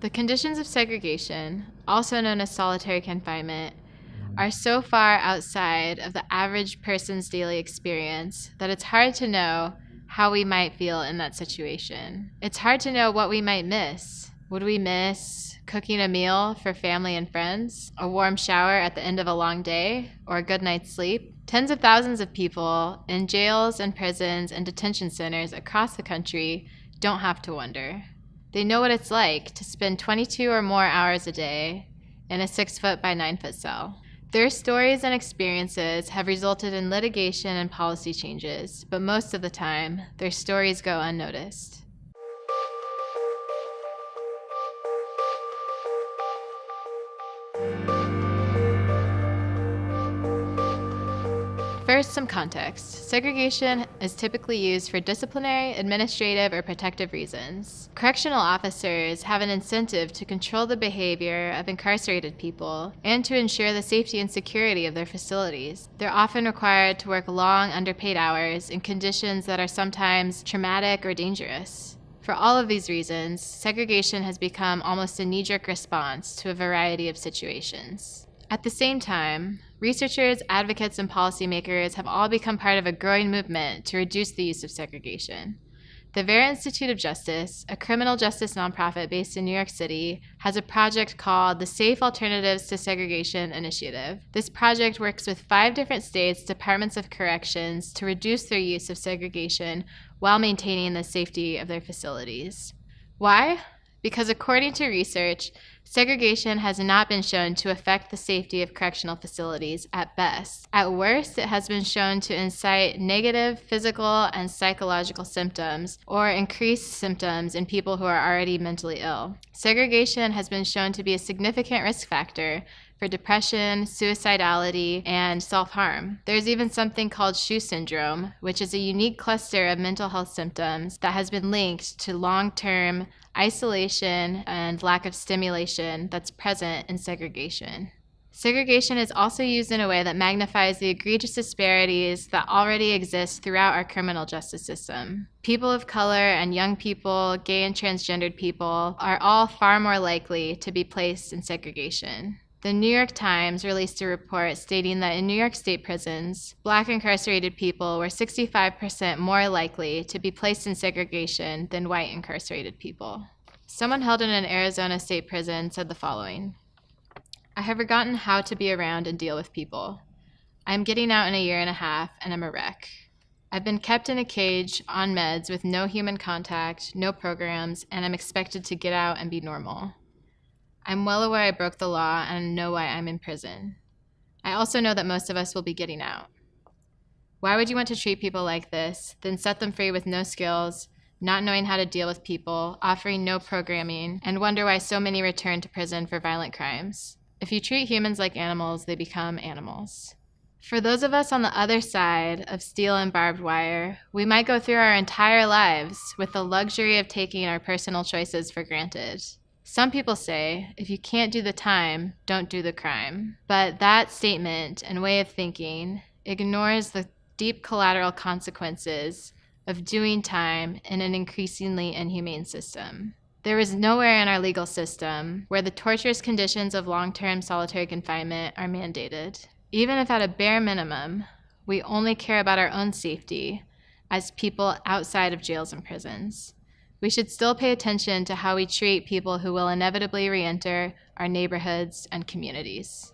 The conditions of segregation, also known as solitary confinement, are so far outside of the average person's daily experience that it's hard to know how we might feel in that situation. It's hard to know what we might miss. Would we miss cooking a meal for family and friends, a warm shower at the end of a long day, or a good night's sleep? Tens of thousands of people in jails and prisons and detention centers across the country don't have to wonder. They know what it's like to spend 22 or more hours a day in a 6-foot by 9-foot cell. Their stories and experiences have resulted in litigation and policy changes, but most of the time, their stories go unnoticed. First, some context. Segregation is typically used for disciplinary, administrative, or protective reasons. Correctional officers have an incentive to control the behavior of incarcerated people and to ensure the safety and security of their facilities. They're often required to work long, underpaid hours in conditions that are sometimes traumatic or dangerous. For all of these reasons, segregation has become almost a knee-jerk response to a variety of situations. At the same time, researchers, advocates, and policymakers have all become part of a growing movement to reduce the use of segregation. The Vera Institute of Justice, a criminal justice nonprofit based in New York City, has a project called the Safe Alternatives to Segregation Initiative. This project works with 5 different states' departments of corrections to reduce their use of segregation while maintaining the safety of their facilities. Why? Because according to research, segregation has not been shown to affect the safety of correctional facilities at best. At worst, it has been shown to incite negative physical and psychological symptoms or increase symptoms in people who are already mentally ill. Segregation has been shown to be a significant risk factor for depression, suicidality, and self-harm. There's even something called shoe syndrome, which is a unique cluster of mental health symptoms that has been linked to long-term isolation and lack of stimulation that's present in segregation. Segregation is also used in a way that magnifies the egregious disparities that already exist throughout our criminal justice system. People of color and young people, gay and transgendered people, are all far more likely to be placed in segregation. The New York Times released a report stating that in New York State prisons, Black incarcerated people were 65% more likely to be placed in segregation than white incarcerated people. Someone held in an Arizona state prison said the following: "I have forgotten how to be around and deal with people. I am getting out in 1.5 years and I'm a wreck. I've been kept in a cage on meds with no human contact, no programs, and I'm expected to get out and be normal. I'm well aware I broke the law and know why I'm in prison. I also know that most of us will be getting out. Why would you want to treat people like this, then set them free with no skills, not knowing how to deal with people, offering no programming, and wonder why so many return to prison for violent crimes? If you treat humans like animals, they become animals." For those of us on the other side of steel and barbed wire, we might go through our entire lives with the luxury of taking our personal choices for granted. Some people say, if you can't do the time, don't do the crime. But that statement and way of thinking ignores the deep collateral consequences of doing time in an increasingly inhumane system. There is nowhere in our legal system where the torturous conditions of long-term solitary confinement are mandated. Even if at a bare minimum, we only care about our own safety as people outside of jails and prisons, we should still pay attention to how we treat people who will inevitably re-enter our neighborhoods and communities.